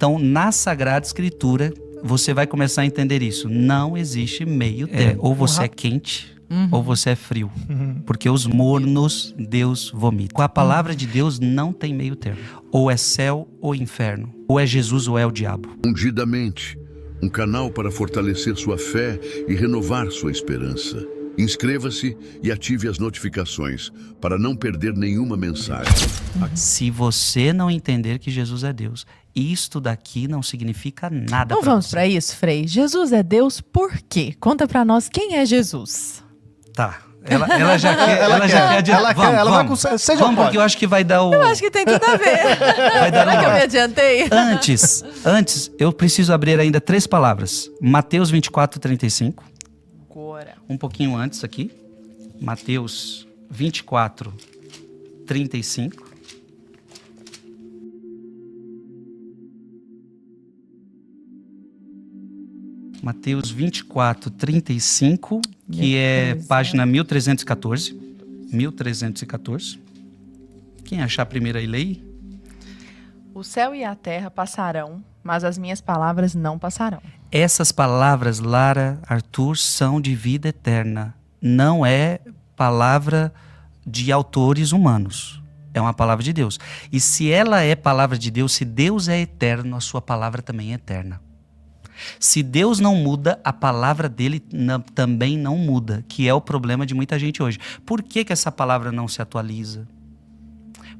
Então, na Sagrada Escritura, você vai começar a entender isso. Não existe meio termo. Ou você é quente, ou você é frio. Porque os mornos Deus vomita. Com a palavra de Deus não tem meio termo. Ou é céu ou inferno. Ou é Jesus ou é o diabo. Ungidamente, um canal para fortalecer sua fé e renovar sua esperança. Inscreva-se e ative as notificações para não perder nenhuma mensagem. Se você não entender que Jesus é Deus, isto daqui não significa nada Então para vamos você. para isso, Frei. Jesus é Deus por quê? Conta para nós quem é Jesus. Tá. Ela já quer. Vamos, porque eu acho que vai dar o. Eu acho que tem tudo a ver. Vai dar Será que eu me norte. adiantei? Antes, eu preciso abrir ainda 3 palavras. Mateus 24, 35. Agora. Um pouquinho antes aqui. Mateus 24, 35. Mateus 24, 35, que é página 1314. 1314. Quem achar primeiro aí, leia. O céu e a terra passarão, mas as minhas palavras não passarão. Essas palavras, Lara, Arthur, são de vida eterna. Não é palavra de autores humanos. É uma palavra de Deus. E se ela é palavra de Deus, se Deus é eterno, a sua palavra também é eterna. Se Deus não muda, a palavra dele também não muda, que é o problema de muita gente hoje. Por que essa palavra não se atualiza?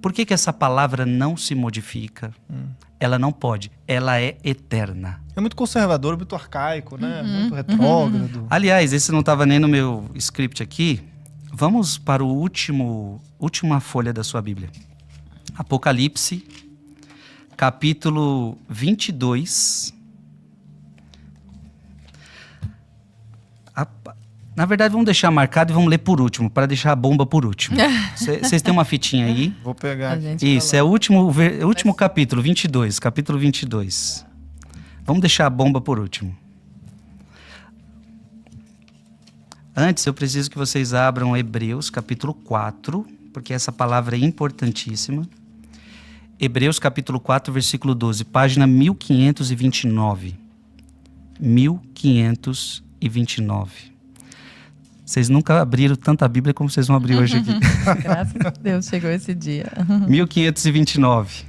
Por que essa palavra não se modifica? Ela não pode, ela é eterna. É muito conservador, muito arcaico, né? Muito retrógrado. Aliás, esse não estava nem no meu script aqui. Vamos para o última folha da sua Bíblia. Apocalipse, capítulo 22. Na verdade, vamos deixar marcado e vamos ler por último, para deixar a bomba por último. Vocês têm uma fitinha aí? Vou pegar A aqui. gente Isso, falou. é o último capítulo, 22. Capítulo 22. Vamos deixar a bomba por último. Antes, eu preciso que vocês abram Hebreus, capítulo 4, porque essa palavra é importantíssima. Hebreus, capítulo 4, versículo 12, página 1529. 1529. Vocês nunca abriram tanta Bíblia como vocês vão abrir hoje aqui. Graças a Deus chegou esse dia. 1529.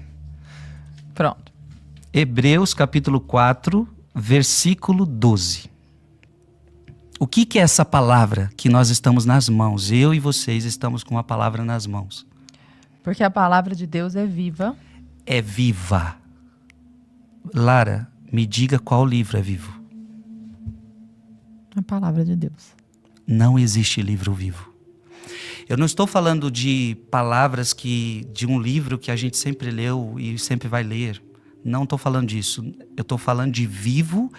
Pronto. Hebreus capítulo 4, versículo 12. O que é essa palavra que nós estamos nas mãos? Eu e vocês estamos com a palavra nas mãos. Porque a palavra de Deus é viva. É viva. Lara, me diga qual livro é vivo. A palavra de Deus. Não existe livro vivo. Eu não estou falando de palavras de um livro que a gente sempre leu e sempre vai ler. Não estou falando disso. Eu estou falando de vivo.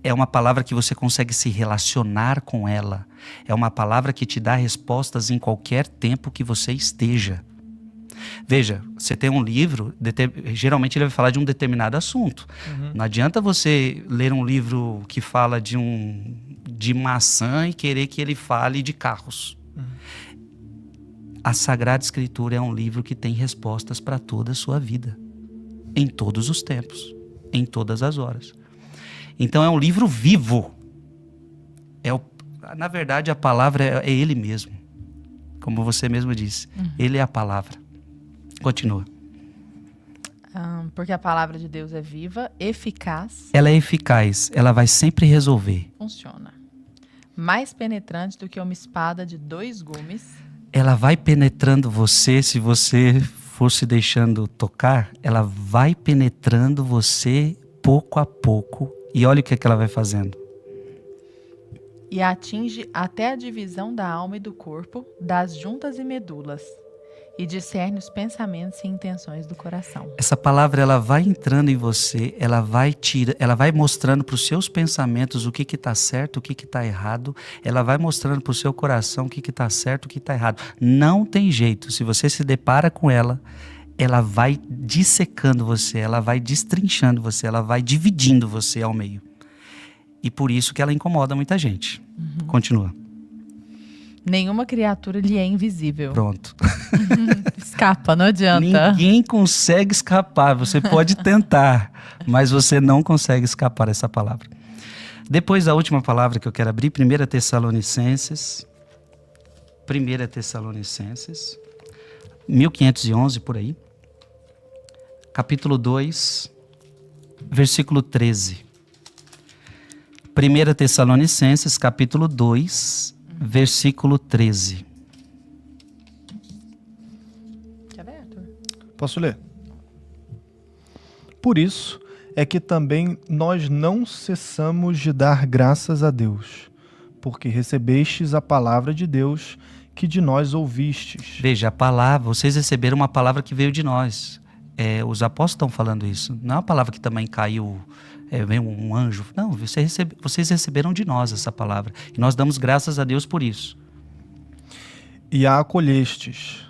É uma palavra que você consegue se relacionar com ela. É uma palavra que te dá respostas em qualquer tempo que você esteja. Veja, você tem um livro, geralmente ele vai falar de um determinado assunto. Não adianta você ler um livro que fala de maçã e querer que ele fale de carros. A Sagrada Escritura é um livro que tem respostas para toda a sua vida. Em todos os tempos. Em todas as horas. Então é um livro vivo. Na verdade, a palavra é ele mesmo. Como você mesmo disse. Ele é a palavra. Continua. Porque a palavra de Deus é viva, eficaz. Ela é eficaz. Ela vai sempre resolver. Funciona. Mais penetrante do que uma espada de 2 gumes. Ela vai penetrando você, se você for se deixando tocar, ela vai penetrando você pouco a pouco. E olha o que ela vai fazendo. E atinge até a divisão da alma e do corpo, das juntas e medulas. E discerne os pensamentos e intenções do coração. Essa palavra, ela vai entrando em você, ela vai mostrando para os seus pensamentos o que está certo, o que está errado. Ela vai mostrando para o seu coração o que está certo, o que está errado. Não tem jeito. Se você se depara com ela, ela vai dissecando você, ela vai destrinchando você, ela vai dividindo você ao meio. E por isso que ela incomoda muita gente. Continua. Nenhuma criatura lhe é invisível. Pronto. escapa, não adianta. Ninguém consegue escapar. Você pode tentar, mas você não consegue escapar dessa palavra. Depois, a última palavra que eu quero abrir, 1 Tessalonicenses. 1 Tessalonicenses, 1511, por aí. Capítulo 2, versículo 13. 1 Tessalonicenses, capítulo 2, versículo 13. Quer ver, Arthur? Posso ler? Por isso é que também nós não cessamos de dar graças a Deus, porque recebestes a palavra de Deus que de nós ouvistes. Veja, a palavra, vocês receberam uma palavra que veio de nós. Os apóstolos estão falando isso. Não é uma palavra que também caiu, veio um anjo. Não, vocês receberam de nós essa palavra. E nós damos graças a Deus por isso. E a acolhestes,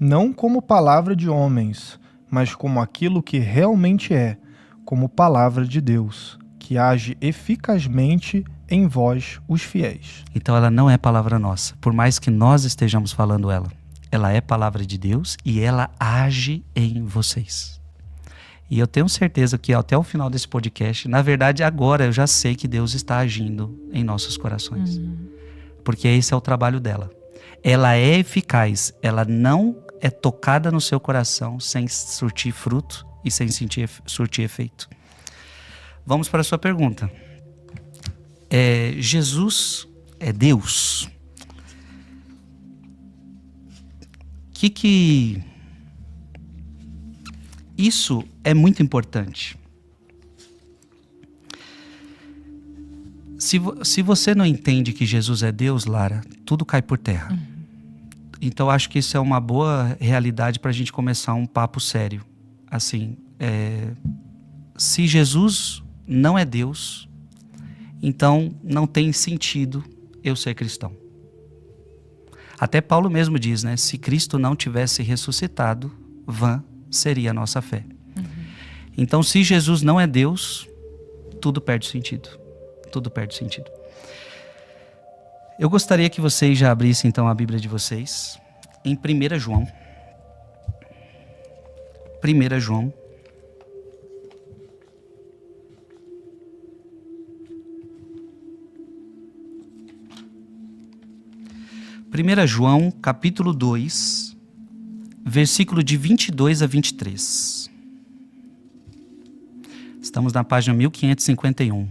não como palavra de homens, mas como aquilo que realmente é, como palavra de Deus, que age eficazmente em vós, os fiéis. Então ela não é palavra nossa. Por mais que nós estejamos falando ela é palavra de Deus e ela age em vocês. E eu tenho certeza que até o final desse podcast, na verdade agora eu já sei que Deus está agindo em nossos corações. Porque esse é o trabalho dela. Ela é eficaz, ela não é tocada no seu coração sem surtir fruto e sem surtir efeito. Vamos para a sua pergunta. Jesus é Deus? Isso é muito importante. Se você não entende que Jesus é Deus, Lara, tudo cai por terra. Então acho que isso é uma boa realidade para a gente começar um papo sério. Assim, se Jesus não é Deus, então não tem sentido eu ser cristão. Até Paulo mesmo diz, né? Se Cristo não tivesse ressuscitado, vã seria a nossa fé. Então, se Jesus não é Deus, tudo perde sentido. Tudo perde sentido. Eu gostaria que vocês já abrissem então a Bíblia de vocês em 1 João. 1 João. 1 João, capítulo 2, versículo de 22 a 23. Estamos na página 1551.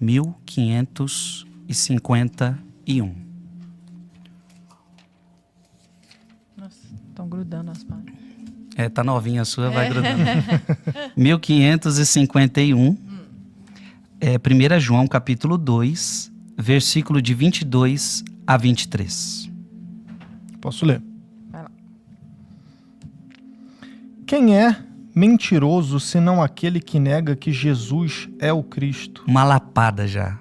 1551. Nossa, estão grudando as páginas. Tá novinha a sua, vai grudando. 1551. 1 João, capítulo 2, versículo de 22 a 23. Posso ler? Vai lá. Quem é mentiroso senão aquele que nega que Jesus é o Cristo? Uma lapada já.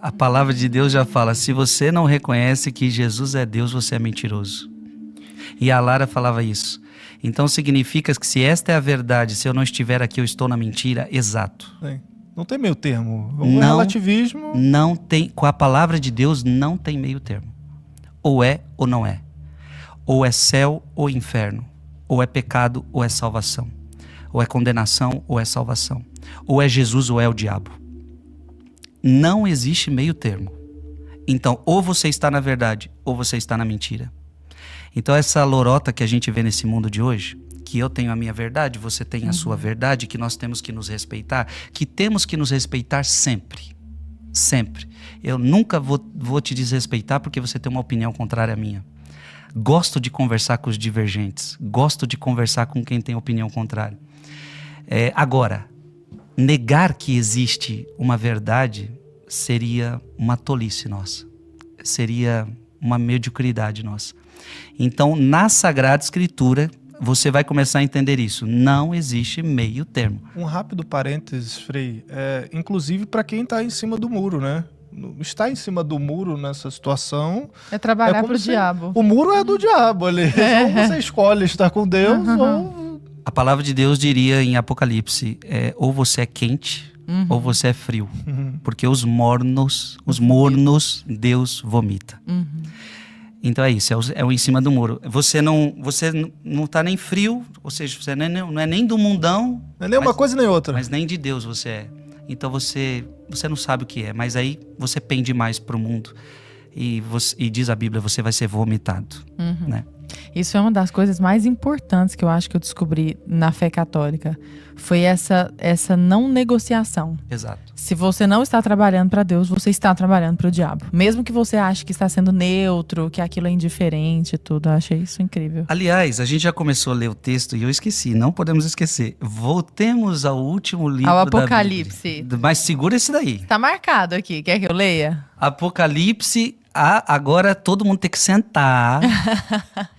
A palavra de Deus já fala, se você não reconhece que Jesus é Deus, você é mentiroso. E a Lara falava isso. Então significa que se esta é a verdade, se eu não estiver aqui, eu estou na mentira. Exato. Sim. Não tem meio termo. O Não, relativismo... Não tem, com a palavra de Deus não tem meio termo. Ou é ou não é. Ou é céu ou inferno. Ou é pecado ou é salvação. Ou é condenação ou é salvação. Ou é Jesus ou é o diabo. Não existe meio termo. Então, ou você está na verdade, ou você está na mentira. Então, essa lorota que a gente vê nesse mundo de hoje, que eu tenho a minha verdade, você tem a sua verdade, que nós temos que nos respeitar, que temos que nos respeitar sempre. Sempre. Eu nunca vou te desrespeitar porque você tem uma opinião contrária à minha. Gosto de conversar com os divergentes. Gosto de conversar com quem tem opinião contrária. Agora, negar que existe uma verdade seria uma tolice nossa. Seria uma mediocridade nossa. Então, na Sagrada Escritura, você vai começar a entender isso. Não existe meio termo. Um rápido parênteses, Frei. Inclusive para quem está em cima do muro, né? Estar em cima do muro nessa situação... É trabalhar como pro se... diabo. O muro é do diabo ali. Ou você escolhe estar com Deus, ou... A palavra de Deus diria em Apocalipse, ou você é quente, ou você é frio. Porque os mornos Deus vomita. Então é isso, é o em cima do muro. Você não tá nem frio, ou seja, você não é nem do mundão. Não é nem uma coisa nem outra. Mas nem de Deus você é. Então você não sabe o que é, mas aí você pende mais pro mundo. E diz a Bíblia, você vai ser vomitado, né? Isso é uma das coisas mais importantes que eu acho que eu descobri na fé católica. Foi essa não negociação. Exato. Se você não está trabalhando para Deus, você está trabalhando para o diabo. Mesmo que você ache que está sendo neutro, que aquilo é indiferente e tudo. Eu achei isso incrível. Aliás, a gente já começou a ler o texto e eu esqueci. Não podemos esquecer. Voltemos ao último livro Ao da Apocalipse. Bíblia. Mas segura esse daí. Está marcado aqui. Quer que eu leia? Apocalipse. Agora todo mundo tem que sentar,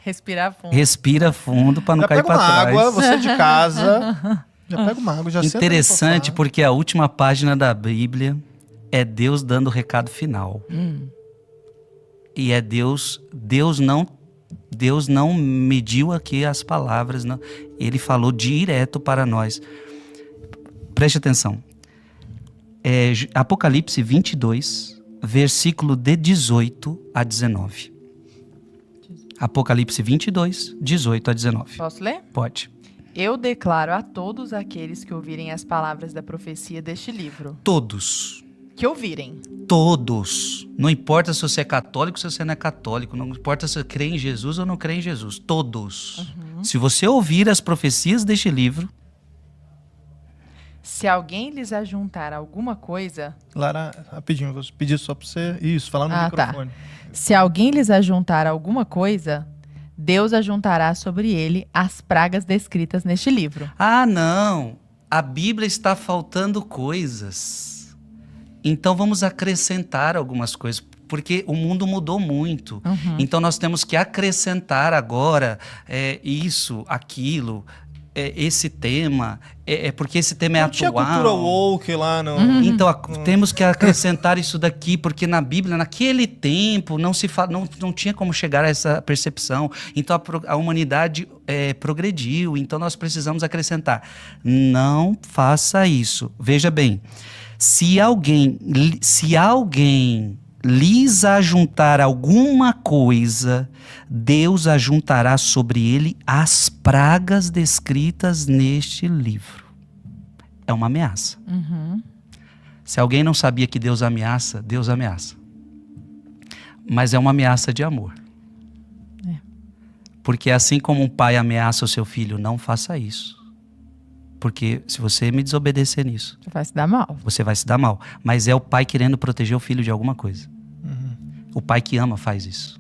Respirar fundo. respira fundo para não Já cair pega para uma trás. água, você de casa, já pega uma água, já senta no Interessante sofá. porque a última página da Bíblia é Deus dando o recado final. E é Deus não mediu aqui as palavras, não. Ele falou direto para nós. Preste atenção. Apocalipse 22, versículo de 18 a 19. Apocalipse 22, 18 a 19. Posso ler? Pode. Eu declaro a todos aqueles que ouvirem as palavras da profecia deste livro. Todos. Que ouvirem. Todos. Não importa se você é católico ou se você não é católico. Não importa se você crê em Jesus ou não crê em Jesus. Todos. Se você ouvir as profecias deste livro... Se alguém lhes ajuntar alguma coisa... Lara, rapidinho, vou pedir só pra você... Isso, falar no microfone. Se alguém lhes ajuntar alguma coisa, Deus ajuntará sobre ele as pragas descritas neste livro. Ah, não. A Bíblia está faltando coisas. Então vamos acrescentar algumas coisas. Porque o mundo mudou muito. Então nós temos que acrescentar agora isso, aquilo... esse tema, porque esse tema é Não atual. tinha cultura woke lá, não. Então temos que acrescentar isso daqui, porque na Bíblia, naquele tempo, não tinha como chegar a essa percepção. Então a humanidade progrediu, então nós precisamos acrescentar. Não faça isso. Veja bem, se alguém lhes ajuntar alguma coisa, Deus ajuntará sobre ele as pragas descritas neste livro. É uma ameaça. Se alguém não sabia que Deus ameaça, Deus ameaça. Mas é uma ameaça de amor. Porque assim como um pai ameaça o seu filho, não faça isso. Porque se você me desobedecer nisso, Você vai se dar mal. você vai se dar mal. Mas é o pai querendo proteger o filho de alguma coisa. O pai que ama faz isso.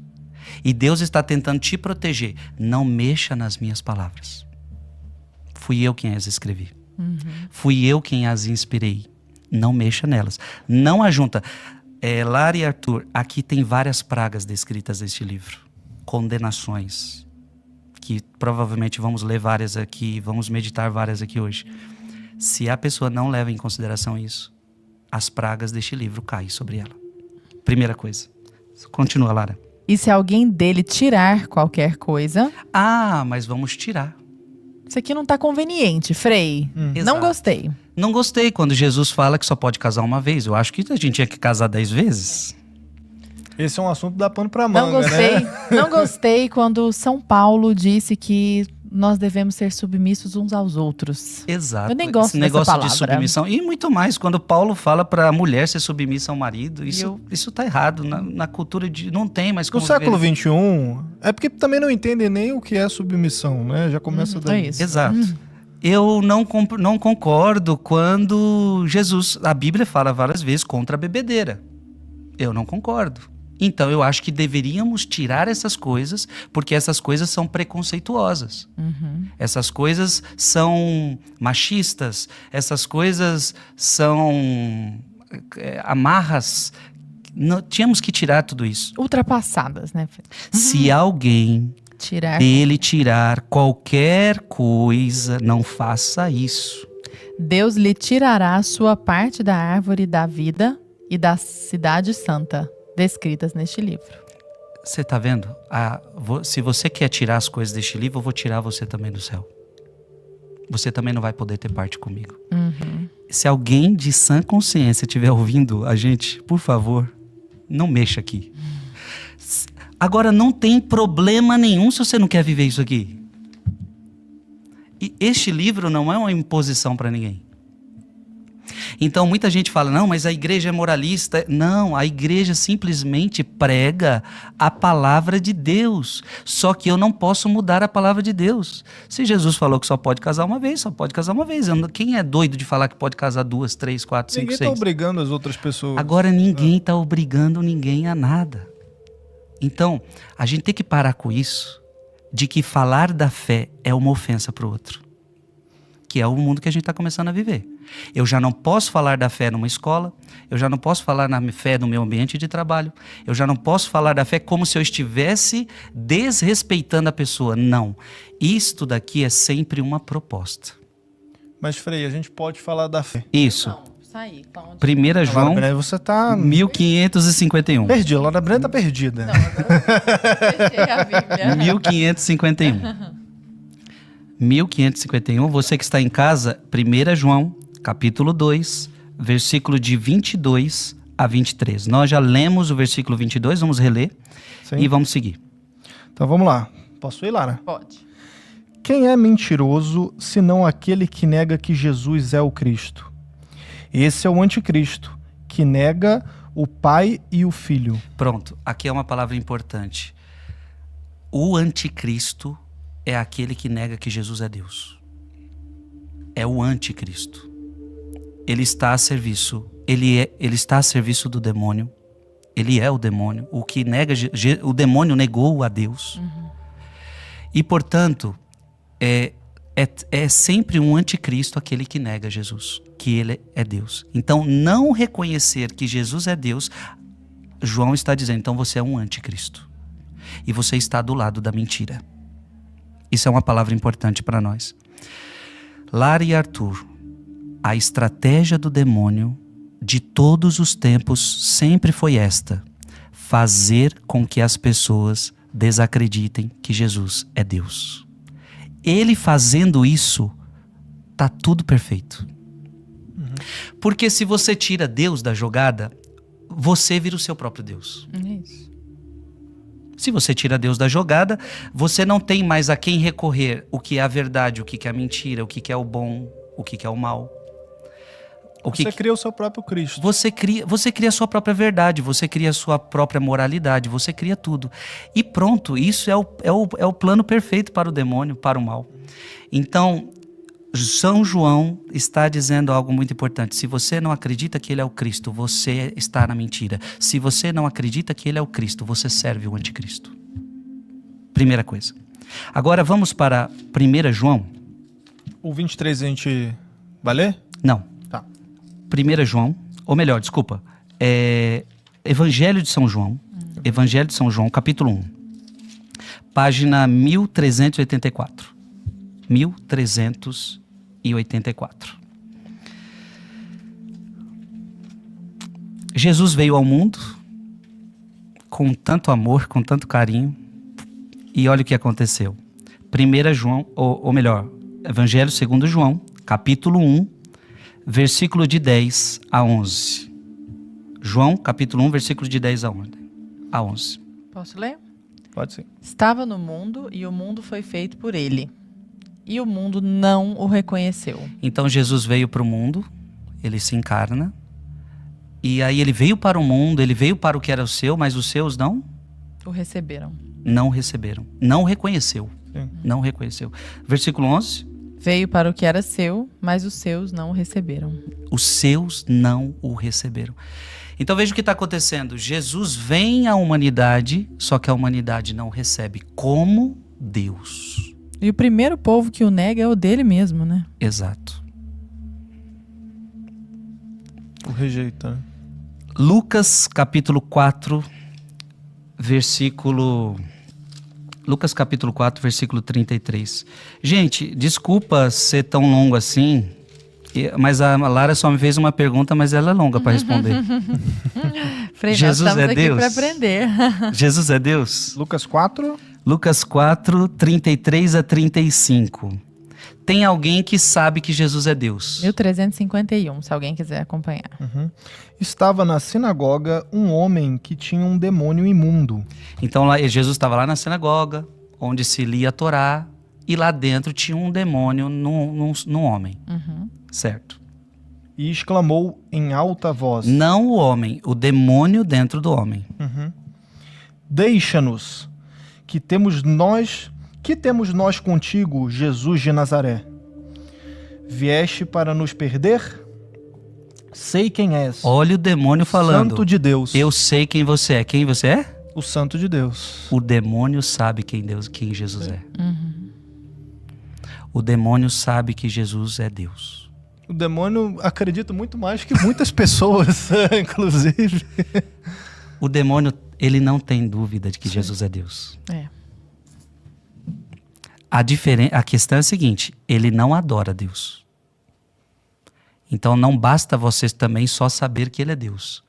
E Deus está tentando te proteger. Não mexa nas minhas palavras. Fui eu quem as escrevi. Fui eu quem as inspirei. Não mexa nelas. Não ajunta. Lara e Arthur, aqui tem várias pragas descritas neste livro. Condenações. Que provavelmente vamos ler várias aqui, vamos meditar várias aqui hoje. Se a pessoa não leva em consideração isso, as pragas deste livro caem sobre ela. Primeira coisa. Continua, Lara. E se alguém dele tirar qualquer coisa... Ah, mas vamos tirar. Isso aqui não tá conveniente, Frei. Não Exato. gostei. Não gostei quando Jesus fala que só pode casar uma vez. Eu acho que a gente tinha que casar 10 vezes. Esse é um assunto que dá pano pra manga, Não gostei. né? Não gostei quando São Paulo disse que nós devemos ser submissos uns aos outros. Exato. Eu nem gosto Esse negócio dessa de palavra. submissão. E muito mais, quando Paulo fala para a mulher ser submissa ao marido. Isso tá errado. Na cultura de... Não tem mais No como século viver. XXI, é porque também não entendem nem o que é submissão, né? Já começa daí. É isso. Exato. Eu não concordo quando Jesus... A Bíblia fala várias vezes contra a bebedeira. Eu não concordo. Então, eu acho que deveríamos tirar essas coisas, porque essas coisas são preconceituosas. Essas coisas são machistas, essas coisas são amarras. Tínhamos que tirar tudo isso. Ultrapassadas, né, Frei? Se alguém Tirar. dele tirar qualquer coisa, não faça isso. Deus lhe tirará a sua parte da árvore da vida e da cidade santa, descritas neste livro. Você está vendo? Se você quer tirar as coisas deste livro, eu vou tirar você também do céu. Você também não vai poder ter parte comigo. Se alguém de sã consciência estiver ouvindo a gente, por favor, não mexa aqui. Agora, não tem problema nenhum se você não quer viver isso aqui. E este livro não é uma imposição para ninguém. Então, muita gente fala, não, mas a igreja é moralista. Não, a igreja simplesmente prega a palavra de Deus. Só que eu não posso mudar a palavra de Deus. Se Jesus falou que só pode casar uma vez, só pode casar uma vez. Quem é doido de falar que pode casar 2, 3, 4, 5, 6? Ninguém está obrigando as outras pessoas. Agora, ninguém está obrigando ninguém a nada. Então, a gente tem que parar com isso, de que falar da fé é uma ofensa para o outro. Que é o mundo que a gente está começando a viver. Eu já não posso falar da fé numa escola, eu já não posso falar na fé no meu ambiente de trabalho, eu já não posso falar da fé como se eu estivesse desrespeitando a pessoa. Não. Isto daqui é sempre uma proposta. Mas, Frei, a gente pode falar da fé. Isso. Não, isso aí. Então, 1 João Você tá 1551. perdido. A Laura Brena tá perdida. não, agora eu fechei a Bíblia. 1551. 1551, você que está em casa, 1 João, capítulo 2, versículo de 22 a 23. Nós já lemos o versículo 22, vamos reler. Sim. E vamos seguir. Então vamos lá. Posso ir, Lara? Pode. Quem é mentiroso, senão aquele que nega que Jesus é o Cristo? Esse é o anticristo, que nega o Pai e o Filho. Pronto, aqui é uma palavra importante. O anticristo é aquele que nega que Jesus é Deus. É o anticristo. Ele está a serviço. Ele está a serviço do demônio. Ele é o demônio. O que nega, o demônio negou a Deus. E, portanto, é sempre um anticristo aquele que nega Jesus, que ele é Deus. Então, não reconhecer que Jesus é Deus, João está dizendo, então você é um anticristo. E você está do lado da mentira. Isso é uma palavra importante para nós. Lara e Arthur, a estratégia do demônio de todos os tempos sempre foi esta: fazer com que as pessoas desacreditem que Jesus é Deus. Ele fazendo isso, tá tudo perfeito. Porque se você tira Deus da jogada, você vira o seu próprio Deus. Isso. Se você tira Deus da jogada, você não tem mais a quem recorrer o que é a verdade, o que é a mentira, o que é o bom, o que é o mal. Você cria o seu próprio Cristo. Você cria a sua própria verdade, você cria a sua própria moralidade, você cria tudo. E pronto, isso é o plano perfeito para o demônio, para o mal. Então, São João está dizendo algo muito importante. Se você não acredita que ele é o Cristo, você está na mentira. Se você não acredita que ele é o Cristo, você serve o anticristo. Primeira coisa. Agora vamos para 1 João. O 23 a gente vai ler? Não. Tá. 1 João, ou melhor, desculpa. Evangelho de São João. Evangelho de São João, capítulo 1. Página 1384. 1384. Jesus veio ao mundo com tanto amor, com tanto carinho, e olha o que aconteceu. 1 João, ou melhor, Evangelho segundo João, capítulo 1, versículo de 10 a 11. João, capítulo 1, versículo de 10 a 11. Posso ler? Pode ser. Estava no mundo e o mundo foi feito por ele. E o mundo não o reconheceu. Então Jesus veio para o mundo, ele se encarna, e aí ele veio para o mundo, ele veio para o que era o seu, mas os seus não receberam. Não receberam. Não reconheceu. Sim. Não reconheceu. Versículo 11. Veio para o que era seu, mas os seus não o receberam. Os seus não o receberam. Então veja o que está acontecendo. Jesus vem à humanidade, só que a humanidade não recebe como Deus. E o primeiro povo que o nega é o dele mesmo, né? Exato. O rejeita, né? Lucas capítulo 4, versículo 33. Gente, desculpa ser tão longo assim, mas a Lara só me fez uma pergunta, mas ela é longa para responder. Frei, Jesus nós estamos é aqui Deus? para aprender. Jesus é Deus? Lucas 4. Lucas 4, 33 a 35. tem alguém que sabe que Jesus é Deus. 1351, se alguém quiser acompanhar. Estava na sinagoga um homem que tinha um demônio imundo. Então lá, Jesus estava lá na sinagoga, onde se lia a Torá, e lá dentro tinha um demônio num homem. Certo. E exclamou em alta voz: Não o homem, o demônio dentro do homem. Deixa-nos, que temos nós contigo, Jesus de Nazaré? Vieste para nos perder? Sei quem és. Olha o demônio falando. Santo de Deus. Eu sei quem você é. Quem você é? O Santo de Deus. O demônio sabe quem Jesus é. O demônio sabe que Jesus é Deus. O demônio acredita muito mais que muitas pessoas, inclusive. O demônio, ele não tem dúvida de que Jesus é Deus. É. A questão é a seguinte, ele não adora Deus. Então não basta você também só saber que ele é Deus.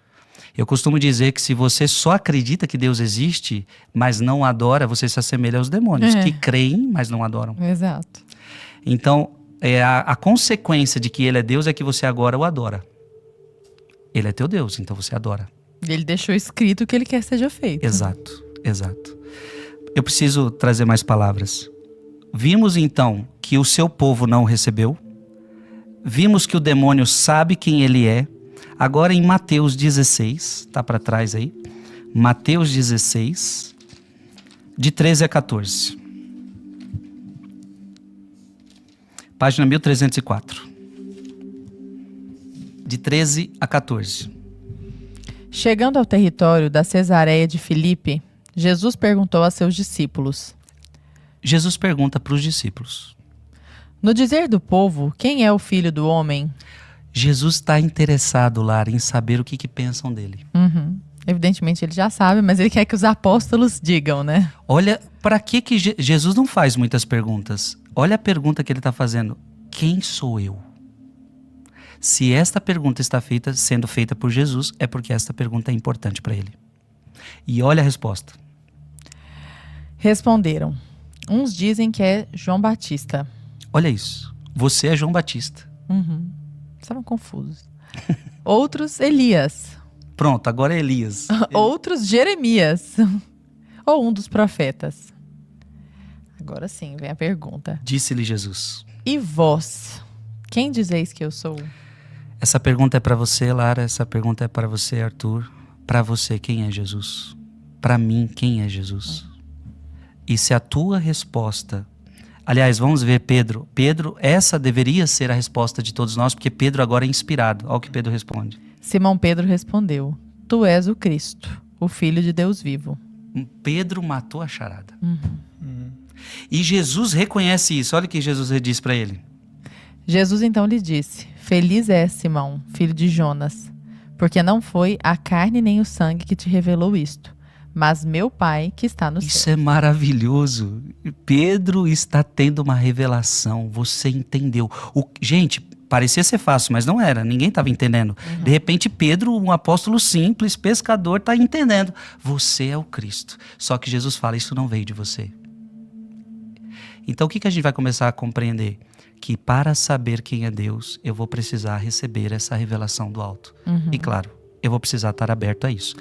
Eu costumo dizer que se você só acredita que Deus existe, mas não adora, você se assemelha aos demônios, que creem, mas não adoram. Exato. Então, a consequência de que ele é Deus é que você agora o adora. Ele é teu Deus, então você adora. Ele deixou escrito o que ele quer que seja feito. Exato, exato. Eu preciso trazer mais palavras. Vimos então que o seu povo não o recebeu. Vimos que o demônio sabe quem ele é. Agora em Mateus 16, tá para trás aí. Mateus 16, de 13 a 14. Página 1304. De 13 a 14. Chegando ao território da Cesareia de Filipe, Jesus perguntou a seus discípulos. Jesus pergunta para os discípulos. No dizer do povo, quem é o filho do homem? Jesus está interessado, Lara, em saber o que pensam dele. Evidentemente ele já sabe, mas ele quer que os apóstolos digam, né? Olha, para que Jesus não faz muitas perguntas? Olha a pergunta que ele está fazendo. Quem sou eu? Se esta pergunta está sendo feita por Jesus, é porque esta pergunta é importante para ele. E olha a resposta. Responderam. Uns dizem que é João Batista. Olha isso. Você é João Batista. Estavam confusos. Outros, Elias. Pronto, agora é Elias. Outros, Jeremias. Ou um dos profetas. Agora sim, vem a pergunta. Disse-lhe Jesus. E vós? Quem dizeis que eu sou? Essa pergunta é para você, Lara. Essa pergunta é para você, Arthur. Para você, quem é Jesus? Para mim, quem é Jesus? E se a tua resposta... Aliás, vamos ver Pedro. Pedro, essa deveria ser a resposta de todos nós, porque Pedro agora é inspirado. Olha o que Pedro responde. Simão Pedro respondeu. Tu és o Cristo, o Filho de Deus vivo. Pedro matou a charada. E Jesus reconhece isso. Olha o que Jesus disse para ele. Jesus então lhe disse. Feliz és, Simão, filho de Jonas, porque não foi a carne nem o sangue que te revelou isto, mas meu Pai que está no céu. Isso é maravilhoso. Pedro está tendo uma revelação. Você entendeu. Gente, parecia ser fácil, mas não era. Ninguém estava entendendo. De repente, Pedro, um apóstolo simples, pescador, está entendendo. Você é o Cristo. Só que Jesus fala, isso não veio de você. Então, o que a gente vai começar a compreender? Que para saber quem é Deus, eu vou precisar receber essa revelação do alto. E claro, eu vou precisar estar aberto a isso.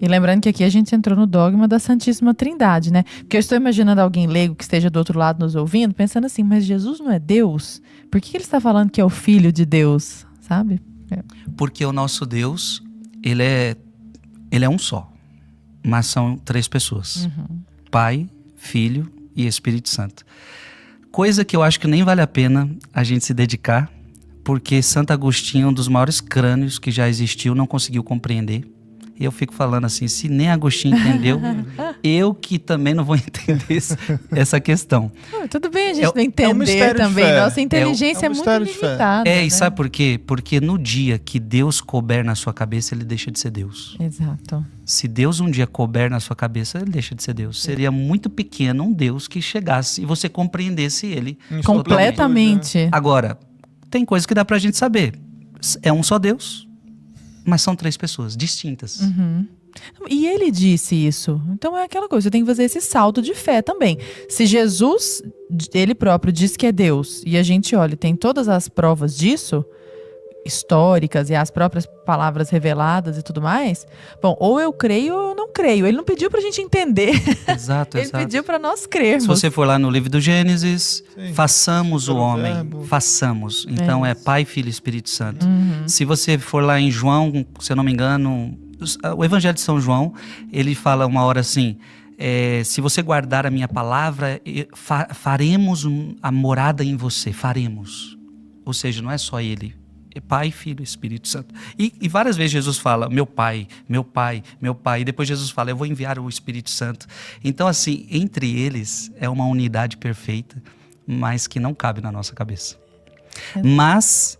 E lembrando que aqui a gente entrou no dogma da Santíssima Trindade, né? Porque eu estou imaginando alguém leigo que esteja do outro lado nos ouvindo, pensando assim, mas Jesus não é Deus? Por que ele está falando que é o Filho de Deus? Sabe? Porque o nosso Deus, ele é um só. Mas são 3 pessoas. Pai, Filho e Espírito Santo. Coisa que eu acho que nem vale a pena a gente se dedicar, porque Santo Agostinho, um dos maiores crânios que já existiu, não conseguiu compreender. E eu fico falando assim, se nem Agostinho entendeu, eu que também não vou entender essa questão. Tudo bem a gente não entender mistério de também. fé. Nossa inteligência é muito mistério de fé. limitada. E né? sabe por quê? Porque no dia que Deus couber na sua cabeça, ele deixa de ser Deus. Exato. Se Deus um dia couber na sua cabeça, ele deixa de ser Deus. Seria muito pequeno um Deus que chegasse e você compreendesse ele. Completamente. Agora, tem coisa que dá pra gente saber. É um só Deus, mas são 3 pessoas distintas. E ele disse isso. Então é aquela coisa, você tem que fazer esse salto de fé também. Se Jesus, ele próprio, diz que é Deus, e a gente olha, tem todas as provas disso, históricas e as próprias palavras reveladas e tudo mais, bom, ou eu creio ou eu não creio. Ele não pediu pra gente entender. Exato, Ele exato. pediu pra nós crermos. Se você for lá no livro do Gênesis, Sim. façamos o Pelo homem. verbo. Façamos. Então é isso. Pai, Filho e Espírito Santo. Uhum. Se você for lá em João, se eu não me engano, o Evangelho de São João, ele fala uma hora assim, se você guardar a minha palavra, faremos a morada em você, faremos. Ou seja, não é só ele, é Pai, Filho e Espírito Santo. E várias vezes Jesus fala, meu Pai, meu Pai, meu Pai. E depois Jesus fala, eu vou enviar o Espírito Santo. Então assim, entre eles é uma unidade perfeita, mas que não cabe na nossa cabeça. Mas,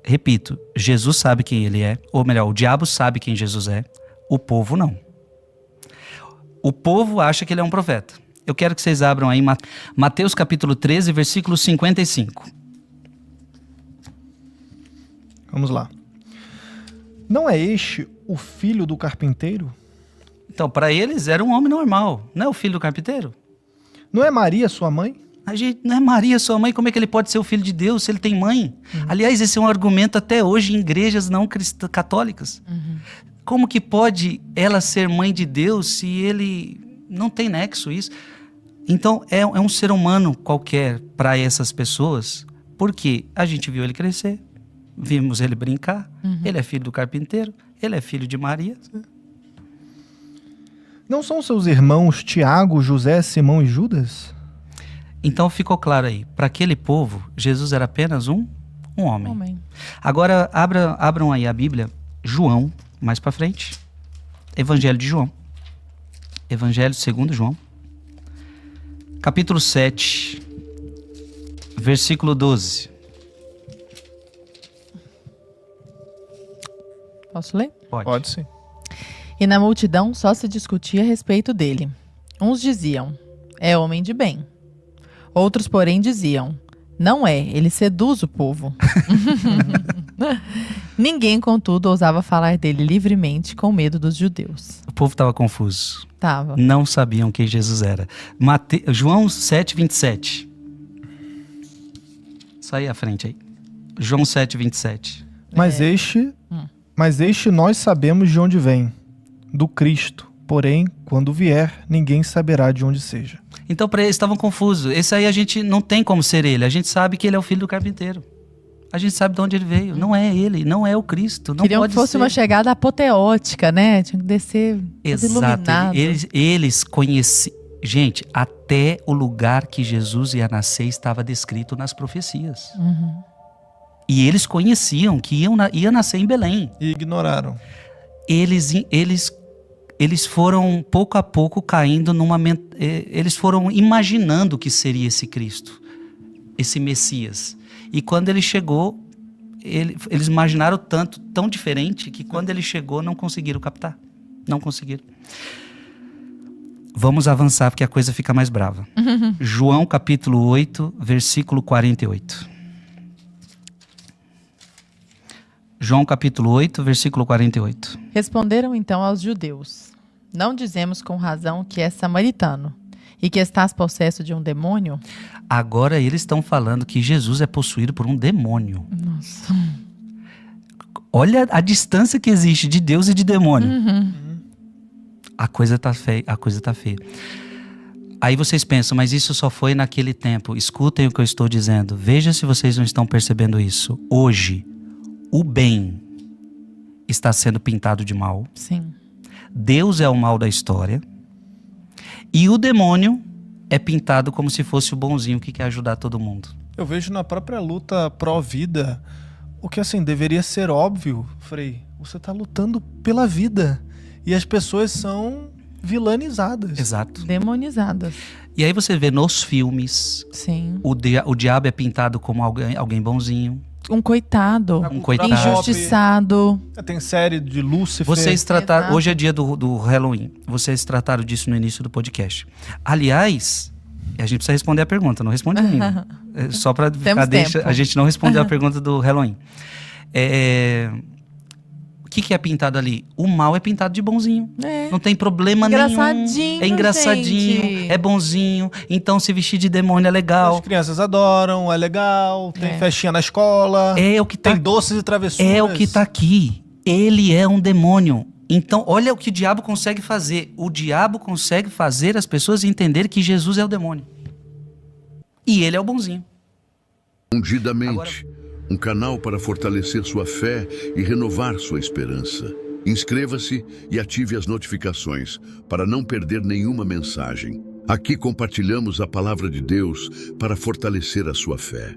repito, Jesus sabe quem ele é, ou melhor, o diabo sabe quem Jesus é, o povo não. O povo acha que ele é um profeta. Eu quero que vocês abram aí Mateus capítulo 13, versículo 55. Vamos lá. Não é este o filho do carpinteiro? Então, para eles, era um homem normal, não é o filho do carpinteiro? Não é Maria sua mãe? A gente, não é Maria, sua mãe, como é que ele pode ser o filho de Deus se ele tem mãe? Aliás, esse é um argumento até hoje em igrejas não católicas. Como que pode ela ser mãe de Deus se ele não tem nexo isso? Então, é um ser humano qualquer para essas pessoas, porque a gente viu ele crescer, vimos ele brincar, ele é filho do carpinteiro, ele é filho de Maria. Não são seus irmãos Tiago, José, Simão e Judas? Então ficou claro aí, para aquele povo, Jesus era apenas um homem. Amém. Agora abram aí a Bíblia, João, mais para frente, Evangelho de João, Evangelho segundo João, capítulo 7, versículo 12. Posso ler? Pode sim. E na multidão só se discutia a respeito dele. Uns diziam, é homem de bem. Outros, porém, diziam, não é, ele seduz o povo. Ninguém, contudo, ousava falar dele livremente com medo dos judeus. O povo estava confuso, Tava. não sabiam quem Jesus era. João 7, 27. Só aí à frente aí. João 7, 27. Mas este nós sabemos de onde vem, do Cristo. Porém, quando vier, ninguém saberá de onde seja. Então, para eles estavam confusos. Esse aí a gente não tem como ser ele. A gente sabe que ele é o filho do carpinteiro. A gente sabe de onde ele veio. Não é ele, não é o Cristo. Não Queriam pode que fosse ser. uma chegada apoteótica, né? Tinha que descer todo Exato. iluminado. Eles conheciam. Gente, até o lugar que Jesus ia nascer estava descrito nas profecias. E eles conheciam que ia nascer em Belém. E ignoraram. Eles foram pouco a pouco caindo eles foram imaginando que seria esse Cristo, esse Messias. E quando ele chegou, eles imaginaram tão diferente, que quando ele chegou não conseguiram captar. Não conseguiram. Vamos avançar porque a coisa fica mais brava. João capítulo 8, versículo 48. João capítulo 8, versículo 48. Responderam então aos judeus, não dizemos com razão que é samaritano e que estás possesso de um demônio? Agora eles estão falando que Jesus é possuído por um demônio. Nossa. Olha a distância que existe de Deus e de demônio. A coisa tá feia, Aí vocês pensam, mas isso só foi naquele tempo. Escutem o que eu estou dizendo. Veja se vocês não estão percebendo isso. Hoje, o bem está sendo pintado de mal. Sim. Deus é o mal da história. E o demônio é pintado como se fosse o bonzinho que quer ajudar todo mundo. Eu vejo na própria luta pró-vida o que, assim, deveria ser óbvio, Frei. Você está lutando pela vida. E as pessoas são vilanizadas. Exato. Demonizadas. E aí você vê nos filmes, Sim. o diabo é pintado como alguém bonzinho. Um coitado. Um coitado. Injustiçado. Tem série de Lúcifer. Vocês trataram, Exato. hoje é dia do Halloween, vocês trataram disso no início do podcast. Aliás, a gente precisa responder a pergunta, não responde ainda. Só para ficar tempo. a gente não respondeu a pergunta do Halloween. que é pintado ali? O mal é pintado de bonzinho. É. Não tem problema nenhum. Engraçadinho, É engraçadinho, gente. é bonzinho. Então se vestir de demônio é As legal. crianças adoram, é legal, tem É. festinha na escola, É o que tá, tem doces e travessuras. é o que tá aqui. Ele é um demônio. Então, olha o que o diabo consegue fazer. O diabo consegue fazer as pessoas entenderem que Jesus é o demônio. E ele é o bonzinho. Ungidamente, um canal para fortalecer sua fé e renovar sua esperança. Inscreva-se e ative as notificações para não perder nenhuma mensagem. Aqui compartilhamos a palavra de Deus para fortalecer a sua fé.